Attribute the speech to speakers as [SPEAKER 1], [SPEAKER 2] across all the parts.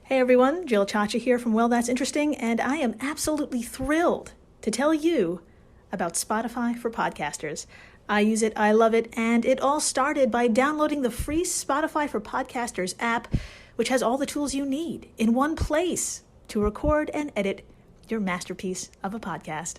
[SPEAKER 1] Hey everyone, Jill Chacha here from Well That's Interesting, and I am absolutely thrilled to tell you about Spotify for podcasters. I use it, I love it, and it all started by downloading the free Spotify for Podcasters app, which has all the tools you need in one place to record and edit your masterpiece of a podcast.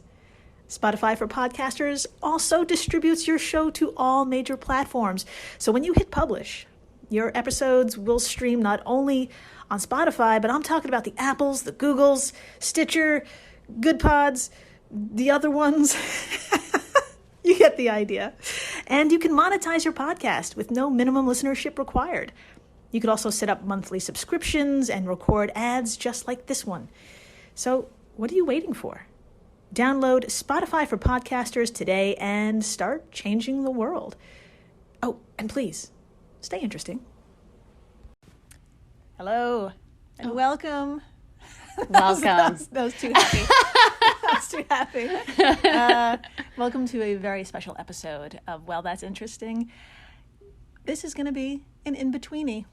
[SPEAKER 1] Spotify for Podcasters also distributes your show to all major platforms, so when you hit publish, your episodes will stream not only on Spotify, but I'm talking about the Apples, the Googles, Stitcher, Good Pods, the other ones. You get the idea. And you can monetize your podcast with no minimum listenership required. You could also set up monthly subscriptions and record ads just like this one. So what are you waiting for? Download Spotify for Podcasters today and start changing the world. Oh, and please, stay interesting. Hello, and welcome.
[SPEAKER 2] Welcome.
[SPEAKER 1] That was too happy. That was too happy. Welcome to a very special episode of Well, That's Interesting. This is going to be an In-Betweeni.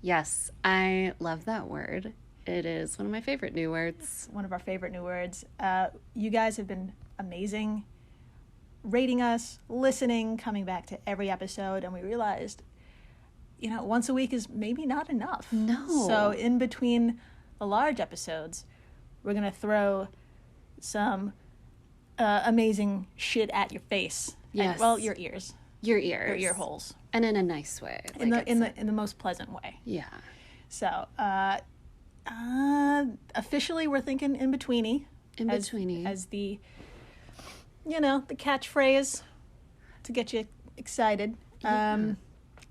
[SPEAKER 2] Yes, I love that word. It is one of my favorite new words.
[SPEAKER 1] It's one of our favorite new words. You guys have been amazing, rating us, listening, coming back to every episode, and we realized, once a week is maybe not enough.
[SPEAKER 2] No.
[SPEAKER 1] So in between the large episodes, we're going to throw some amazing shit at your face.
[SPEAKER 2] Yes.
[SPEAKER 1] Your ears.
[SPEAKER 2] Your ears.
[SPEAKER 1] Your ear holes.
[SPEAKER 2] And in a nice way.
[SPEAKER 1] In the most pleasant way.
[SPEAKER 2] Yeah.
[SPEAKER 1] So, officially we're thinking In-Betweeni.
[SPEAKER 2] In-Betweeni.
[SPEAKER 1] As the catchphrase to get you excited.
[SPEAKER 2] Yeah.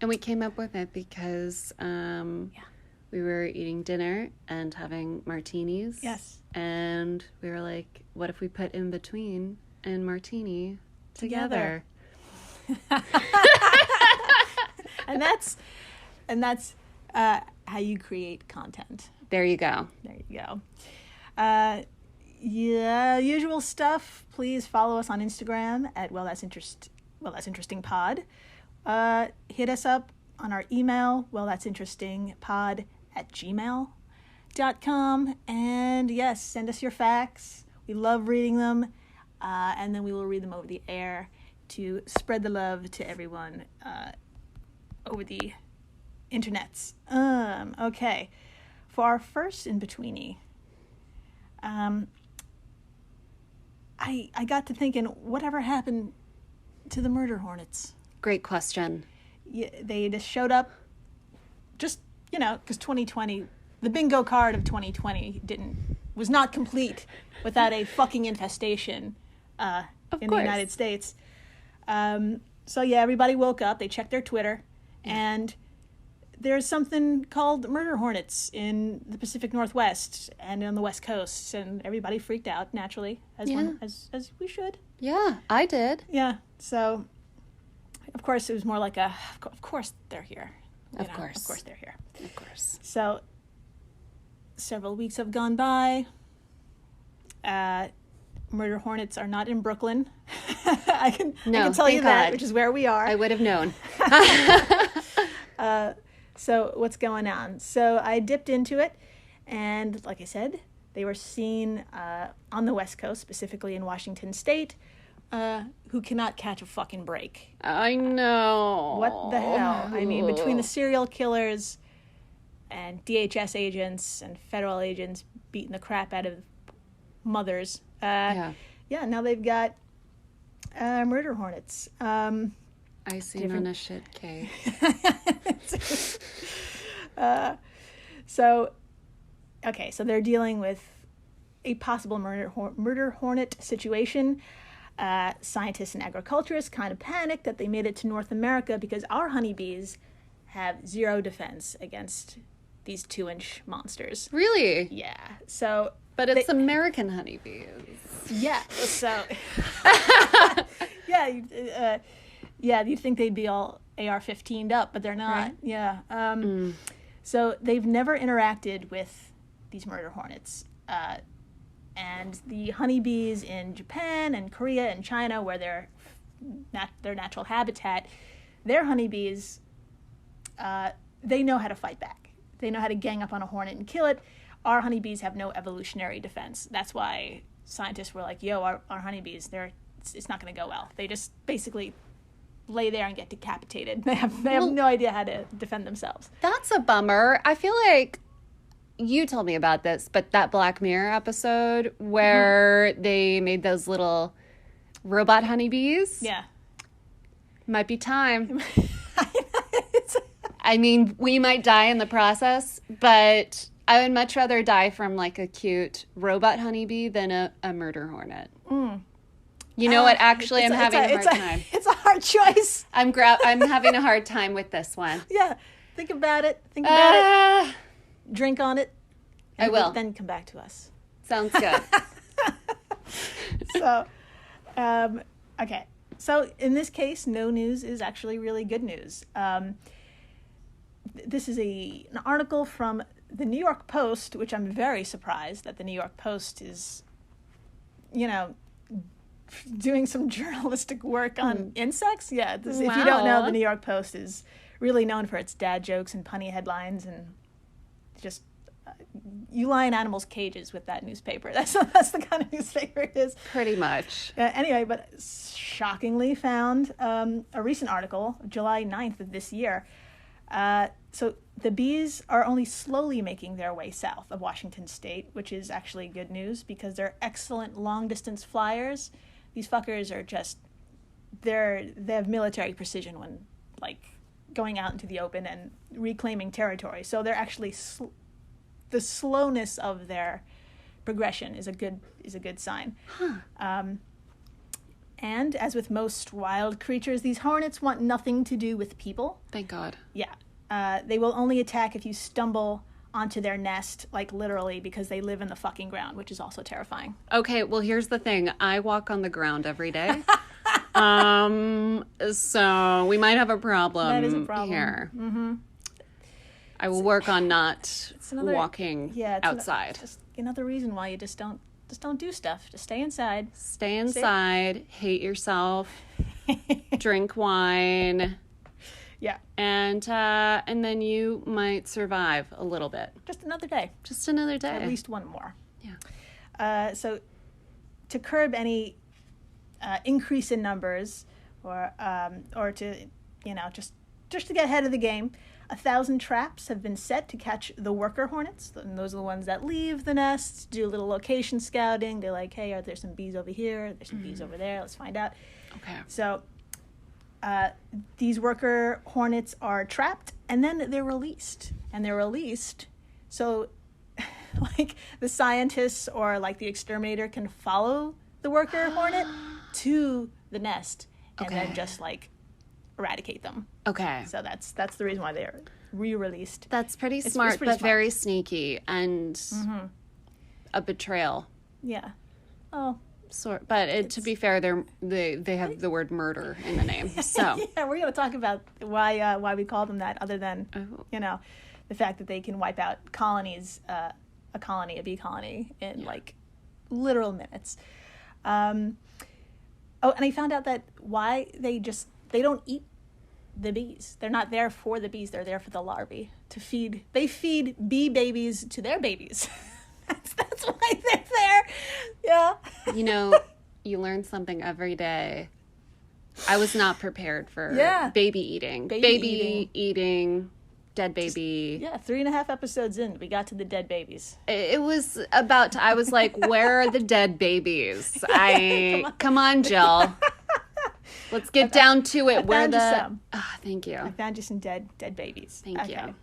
[SPEAKER 2] And we came up with it because we were eating dinner and having martinis.
[SPEAKER 1] Yes.
[SPEAKER 2] And we were like, what if we put in between and martini together?
[SPEAKER 1] and that's how you create content.
[SPEAKER 2] There you go.
[SPEAKER 1] There you go. Usual stuff. Please follow us on Instagram at Well That's Interesting Pod. Hit us up on our email, wellthat'sinterestingpod@gmail.com. And yes, send us your facts. We love reading them. And then we will read them over the air to spread the love to everyone over the internets. Okay. For our first In-Betweenie, I got to thinking, whatever happened to the Murder Hornets?
[SPEAKER 2] Great question.
[SPEAKER 1] Yeah, they just showed up, because 2020, the bingo card of 2020 was not complete without a fucking infestation in the United States. So everybody woke up, they checked their Twitter, and there's something called Murder Hornets in the Pacific Northwest and on the West Coast, and everybody freaked out naturally, as we should.
[SPEAKER 2] Yeah, I did.
[SPEAKER 1] Yeah, so of course it was more like of course they're here. Of course they're here.
[SPEAKER 2] Of course.
[SPEAKER 1] So several weeks have gone by. Murder Hornets are not in Brooklyn. I can tell you that,
[SPEAKER 2] God.
[SPEAKER 1] Which is where we are.
[SPEAKER 2] I would have known.
[SPEAKER 1] So what's going on? So I dipped into it, and like I said, they were seen on the West Coast, specifically in Washington State, who cannot catch a fucking break.
[SPEAKER 2] I know.
[SPEAKER 1] What the hell? I mean, between the serial killers and DHS agents and federal agents beating the crap out of mothers. Now they've got Murder Hornets.
[SPEAKER 2] Icing on a shit cake.
[SPEAKER 1] So they're dealing with a possible murder hornet situation. Scientists and agriculturists kind of panicked that they made it to North America because our honeybees have zero defense against these 2-inch monsters.
[SPEAKER 2] Really?
[SPEAKER 1] Yeah. So,
[SPEAKER 2] but it's American honeybees.
[SPEAKER 1] Yeah. So, you'd think they'd be all AR-15'd up, but they're not. Right? Yeah. So they've never interacted with these murder hornets. And the honeybees in Japan and Korea and China, where they're their natural habitat, their honeybees, they know how to fight back. They know how to gang up on a hornet and kill it. Our honeybees have no evolutionary defense. That's why scientists were like, yo, our honeybees, it's not going to go well. They just basically lay there and get decapitated. They have no idea how to defend themselves.
[SPEAKER 2] That's a bummer. I feel like you told me about this, but that Black Mirror episode where they made those little robot honeybees.
[SPEAKER 1] Yeah.
[SPEAKER 2] Might be time. I mean, we might die in the process, but I would much rather die from like a cute robot honeybee than a murder hornet. You know what? Actually, I'm having a hard time.
[SPEAKER 1] It's a hard choice.
[SPEAKER 2] I'm having a hard time with this one.
[SPEAKER 1] Yeah. Think about it. Drink on it.
[SPEAKER 2] I will.
[SPEAKER 1] Then come back to us.
[SPEAKER 2] Sounds good.
[SPEAKER 1] So, okay. So in this case, no news is actually really good news. This is an article from the New York Post, which I'm very surprised that the New York Post is, doing some journalistic work on insects. Yeah. If you don't know, the New York Post is really known for its dad jokes and punny headlines and just you lie in animals' cages with that newspaper. That's the kind of newspaper it is.
[SPEAKER 2] Pretty much.
[SPEAKER 1] Anyway, but shockingly found a recent article, July 9th of this year. So the bees are only slowly making their way south of Washington state, which is actually good news because they're excellent long-distance flyers. These fuckers are just, they have military precision when, like, going out into the open and reclaiming territory. So they're actually, the slowness of their progression is a good sign. And as with most wild creatures, these hornets want nothing to do with people.
[SPEAKER 2] Thank God.
[SPEAKER 1] Yeah. They will only attack if you stumble onto their nest, like literally, because they live in the fucking ground, which is also terrifying.
[SPEAKER 2] Okay, well, here's the thing. I walk on the ground every day. So we might have a problem.
[SPEAKER 1] That is a problem
[SPEAKER 2] here.
[SPEAKER 1] Mm-hmm.
[SPEAKER 2] I will work on not walking outside.
[SPEAKER 1] Just another reason why you just don't do stuff. Just stay inside.
[SPEAKER 2] Stay inside. Hate yourself. Drink wine.
[SPEAKER 1] Yeah.
[SPEAKER 2] And then you might survive a little bit.
[SPEAKER 1] Just another day.
[SPEAKER 2] Just another day.
[SPEAKER 1] At least one more.
[SPEAKER 2] Yeah.
[SPEAKER 1] So to curb any increase in numbers or to, just to get ahead of the game, 1,000 traps have been set to catch the worker hornets. And those are the ones that leave the nests, do a little location scouting. They're like, hey, are there some bees over here? There's some bees over there. Let's find out.
[SPEAKER 2] Okay.
[SPEAKER 1] So these worker hornets are trapped, and then they're released. And they're released so, like, the scientists or, like, the exterminator can follow the worker hornet to the nest and then just, like, eradicate them.
[SPEAKER 2] Okay.
[SPEAKER 1] So that's the reason why they're re-released.
[SPEAKER 2] That's pretty smart, but very sneaky and a betrayal.
[SPEAKER 1] Yeah. Oh.
[SPEAKER 2] But to be fair, they have the word murder in the name. So
[SPEAKER 1] yeah, we're going to talk about why we call them that, other than the fact that they can wipe out colonies, a bee colony in like literal minutes. And I found out that why they don't eat the bees. They're not there for the bees. They're there for the larvae to feed. They feed bee babies to their babies. That's why they're there. Yeah.
[SPEAKER 2] You learn something every day. I was not prepared for baby eating. Baby eating, dead baby.
[SPEAKER 1] 3.5 episodes in, we got to the dead babies.
[SPEAKER 2] It was I was like, where are the dead babies? Come on, Jill. Let's get down to it. Thank you.
[SPEAKER 1] I found you some dead babies.
[SPEAKER 2] Thank you.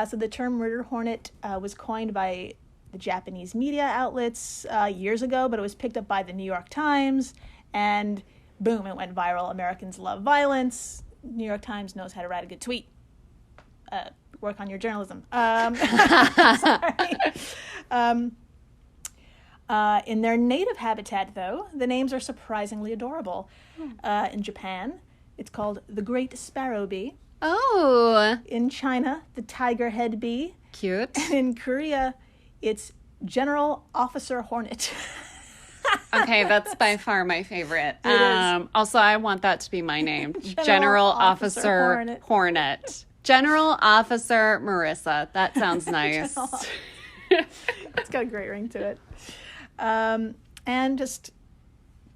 [SPEAKER 1] So the term murder hornet was coined by the Japanese media outlets years ago, but it was picked up by the New York Times, and boom, it went viral. Americans love violence. New York Times knows how to write a good tweet. Work on your journalism. Sorry. In their native habitat, though, the names are surprisingly adorable. In Japan, it's called the great sparrow bee.
[SPEAKER 2] Oh.
[SPEAKER 1] In China, the tiger head bee.
[SPEAKER 2] Cute.
[SPEAKER 1] And in Korea, it's General Officer Hornet.
[SPEAKER 2] Okay, that's by far my favorite.
[SPEAKER 1] It is.
[SPEAKER 2] Also, I want that to be my name. General Officer Hornet. General Officer Marissa. That sounds nice.
[SPEAKER 1] It's got a great ring to it. And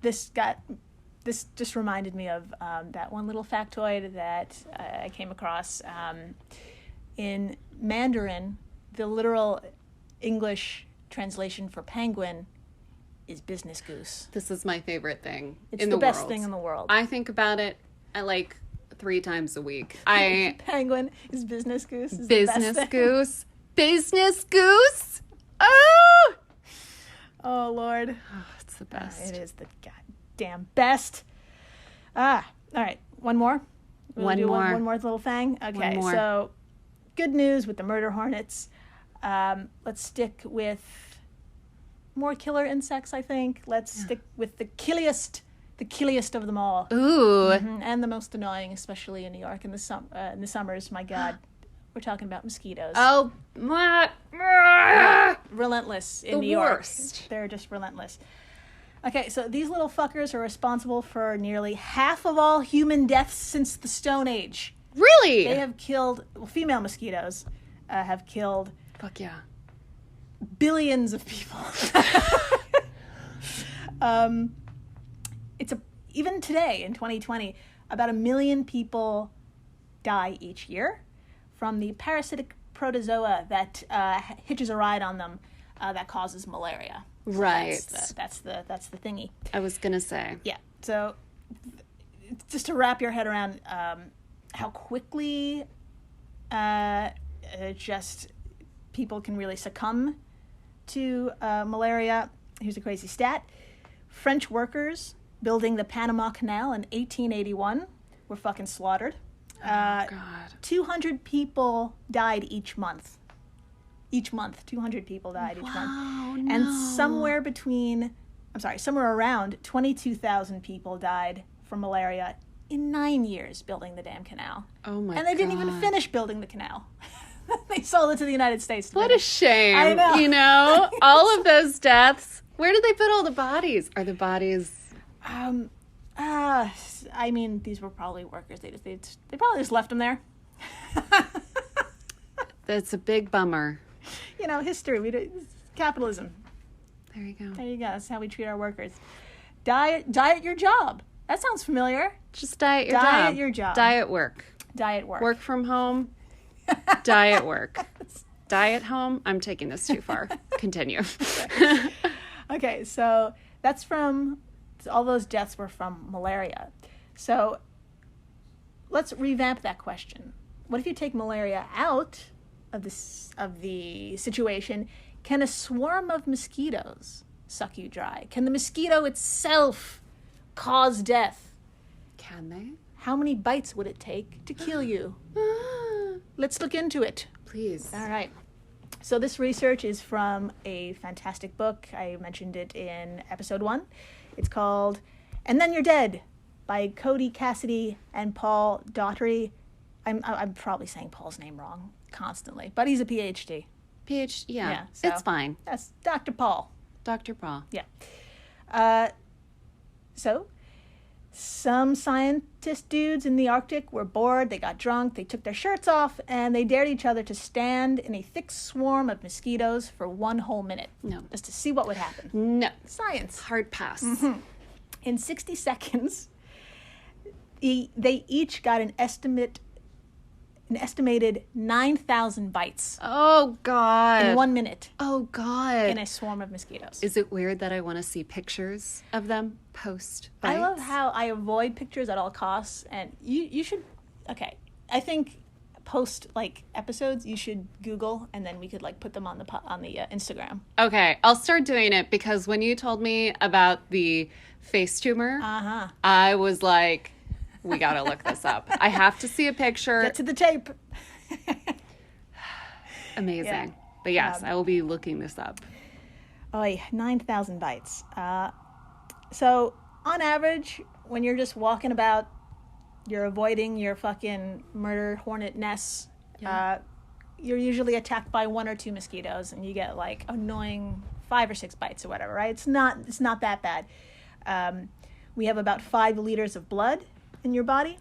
[SPEAKER 1] this just reminded me of that one little factoid that I came across. In Mandarin, the literal English translation for penguin is business goose.
[SPEAKER 2] This is my favorite thing
[SPEAKER 1] in the world. It's the best thing in the world.
[SPEAKER 2] I think about it like 3 times a week.
[SPEAKER 1] Penguin is business goose. Is
[SPEAKER 2] business goose. Business goose. Oh!
[SPEAKER 1] Oh, Lord.
[SPEAKER 2] Oh, it's the best.
[SPEAKER 1] It is the goddamn best. All right. One more?
[SPEAKER 2] One more
[SPEAKER 1] little thing? Okay, so good news with the murder hornets. Let's stick with more killer insects, I think. Let's stick with the killiest of them all.
[SPEAKER 2] Ooh.
[SPEAKER 1] Mm-hmm. And the most annoying, especially in New York in the summers. My God. We're talking about mosquitoes.
[SPEAKER 2] Oh,
[SPEAKER 1] relentless in New York. They're just relentless. Okay, so these little fuckers are responsible for nearly half of all human deaths since the Stone Age.
[SPEAKER 2] Really?
[SPEAKER 1] They have killed, female mosquitoes have killed.
[SPEAKER 2] Fuck yeah.
[SPEAKER 1] Billions of people. Even today in 2020, about 1 million people die each year from the parasitic protozoa that hitches a ride on them that causes malaria. So
[SPEAKER 2] right.
[SPEAKER 1] That's the thingy.
[SPEAKER 2] I was gonna say.
[SPEAKER 1] Yeah. So just to wrap your head around how quickly just people can really succumb to malaria. Here's a crazy stat. French workers building the Panama Canal in 1881 were fucking slaughtered.
[SPEAKER 2] God.
[SPEAKER 1] 200 people died each month. 200 people died each month.
[SPEAKER 2] No.
[SPEAKER 1] And somewhere around 22,000 people died from malaria in 9 years building the damn canal.
[SPEAKER 2] Oh my God.
[SPEAKER 1] And they didn't even finish building the canal. They sold it to the United States.
[SPEAKER 2] What a shame.
[SPEAKER 1] I know.
[SPEAKER 2] You know, all of those deaths. Where did they put all the bodies? Are the bodies...
[SPEAKER 1] I mean, these were probably workers. They probably just left them there.
[SPEAKER 2] That's a big bummer.
[SPEAKER 1] You know, history. Capitalism.
[SPEAKER 2] There you go.
[SPEAKER 1] There you go. That's how we treat our workers. Die at your job. That sounds familiar.
[SPEAKER 2] Just die at your job.
[SPEAKER 1] Die at your job.
[SPEAKER 2] Die at work.
[SPEAKER 1] Die at work.
[SPEAKER 2] Work from home. Die at work. Die at home. I'm taking this too far. Continue.
[SPEAKER 1] Okay, so that's from... all those deaths were from malaria. So let's revamp that question. What if you take malaria out of the situation? Can a swarm of mosquitoes suck you dry? Can the mosquito itself cause death?
[SPEAKER 2] Can they?
[SPEAKER 1] How many bites would it take to kill you? Let's look into it.
[SPEAKER 2] Please.
[SPEAKER 1] All right. So this research is from a fantastic book. I mentioned it in episode 1. It's called And Then You're Dead by Cody Cassidy and Paul Daugherty. I'm probably saying Paul's name wrong constantly, but he's a PhD.
[SPEAKER 2] Yeah, so it's fine.
[SPEAKER 1] That's Dr. Paul.
[SPEAKER 2] Dr. Paul.
[SPEAKER 1] Yeah. So some scientist dudes in the Arctic were bored, they got drunk, they took their shirts off, and they dared each other to stand in a thick swarm of mosquitoes for 1 whole minute.
[SPEAKER 2] No.
[SPEAKER 1] Just to see what would happen.
[SPEAKER 2] No.
[SPEAKER 1] Science.
[SPEAKER 2] Hard pass.
[SPEAKER 1] Mm-hmm. In 60 seconds, they each got an estimated 9,000 bites.
[SPEAKER 2] Oh, God.
[SPEAKER 1] In 1 minute.
[SPEAKER 2] Oh, God.
[SPEAKER 1] In a swarm of mosquitoes.
[SPEAKER 2] Is it weird that I want to see pictures of them post bites?
[SPEAKER 1] I love how I avoid pictures at all costs, and you should, okay, I think post, episodes, you should Google, and then we could, put them on the Instagram.
[SPEAKER 2] Okay, I'll start doing it, because when you told me about the face tumor, I was like... we gotta look this up. I have to see a picture.
[SPEAKER 1] Get to the tape.
[SPEAKER 2] Amazing.
[SPEAKER 1] Yeah.
[SPEAKER 2] But yes, I will be looking this up.
[SPEAKER 1] 9,000 bites. So on average, when you're just walking about, you're avoiding your fucking murder hornet nests, you're usually attacked by 1 or 2 mosquitoes, and you get annoying 5 or 6 bites or whatever, right? It's not that bad. We have about 5 liters of blood in your body,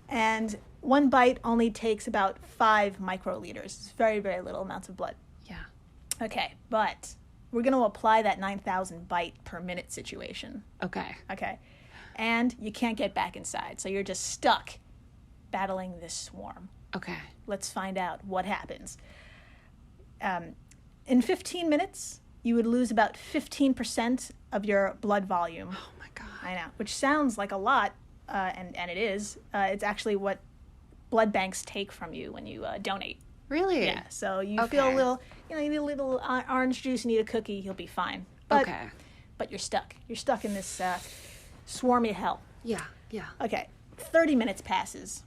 [SPEAKER 1] and one bite only takes about 5 microliters. It's very, very little amounts of blood.
[SPEAKER 2] Yeah.
[SPEAKER 1] Okay, but we're going to apply that 9,000 bite per minute situation.
[SPEAKER 2] Okay.
[SPEAKER 1] Okay. And you can't get back inside, so you're just stuck battling this swarm.
[SPEAKER 2] Okay.
[SPEAKER 1] Let's find out what happens. In 15 minutes, you would lose about 15% of your blood volume.
[SPEAKER 2] Oh, my God.
[SPEAKER 1] I know, which sounds like a lot, and it is. It's actually what blood banks take from you when you donate.
[SPEAKER 2] Really?
[SPEAKER 1] Yeah, so you feel a little, you need a little orange juice, you need a cookie, you'll be fine. But, but you're stuck. You're stuck in this swarmy hell.
[SPEAKER 2] Yeah, yeah.
[SPEAKER 1] Okay, 30 minutes passes.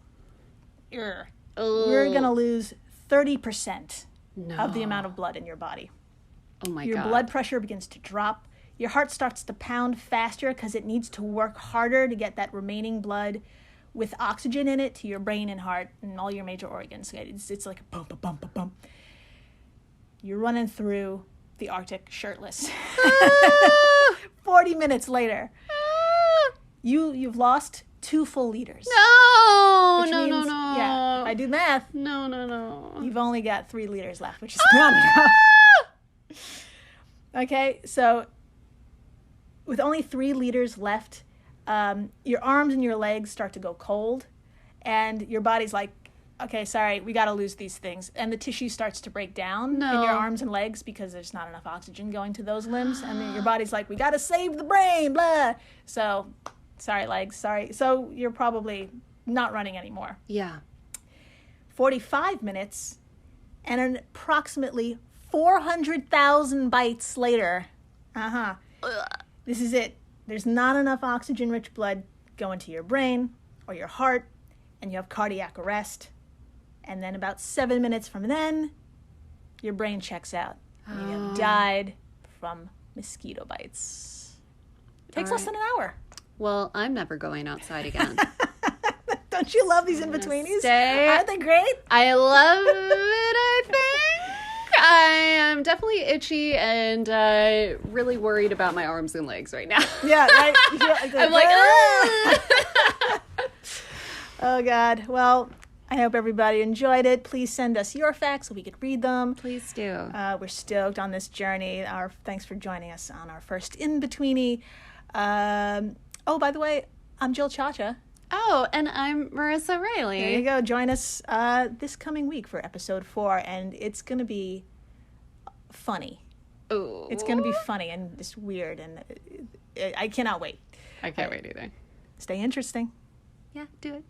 [SPEAKER 1] You're going to lose 30% of the amount of blood in your body.
[SPEAKER 2] Oh, my God.
[SPEAKER 1] Your blood pressure begins to drop. Your heart starts to pound faster because it needs to work harder to get that remaining blood with oxygen in it to your brain and heart and all your major organs. It's like a bump, a bump, a bump. You're running through the Arctic shirtless. 40 minutes later, you've lost 2 full liters.
[SPEAKER 2] No,
[SPEAKER 1] no. Yeah, if I do math.
[SPEAKER 2] No.
[SPEAKER 1] You've only got 3 liters left, which is not enough. Okay, so with only 3 liters left, your arms and your legs start to go cold, and your body's like, okay, sorry, we got to lose these things. And the tissue starts to break down in your arms and legs because there's not enough oxygen going to those limbs. And then your body's like, we got to save the brain, blah. So, sorry, legs, sorry. So you're probably not running anymore.
[SPEAKER 2] Yeah.
[SPEAKER 1] 45 minutes and approximately 400,000 bites later. This is it. There's not enough oxygen-rich blood going to your brain or your heart, and you have cardiac arrest. And then about 7 minutes from then, your brain checks out. And you have died from mosquito bites. It takes less than an hour.
[SPEAKER 2] Well, I'm never going outside again.
[SPEAKER 1] Don't you love these in-betweenies?
[SPEAKER 2] Stay.
[SPEAKER 1] Aren't they great?
[SPEAKER 2] I love it, I think. I am definitely itchy and really worried about my arms and legs right now.
[SPEAKER 1] Yeah, right?
[SPEAKER 2] I'm like,
[SPEAKER 1] oh, God. Well, I hope everybody enjoyed it. Please send us your facts so we could read them.
[SPEAKER 2] Please do.
[SPEAKER 1] We're stoked on this journey. Thanks for joining us on our first In-Betweenie. Oh, by the way, I'm Jill Chacha.
[SPEAKER 2] Oh, and I'm Marissa Riley.
[SPEAKER 1] There you go. Join us this coming week for episode 4, and it's going to be funny.
[SPEAKER 2] Ooh.
[SPEAKER 1] It's going to be funny and just weird, and I cannot wait.
[SPEAKER 2] I can't wait either.
[SPEAKER 1] Stay interesting.
[SPEAKER 2] Yeah, do it.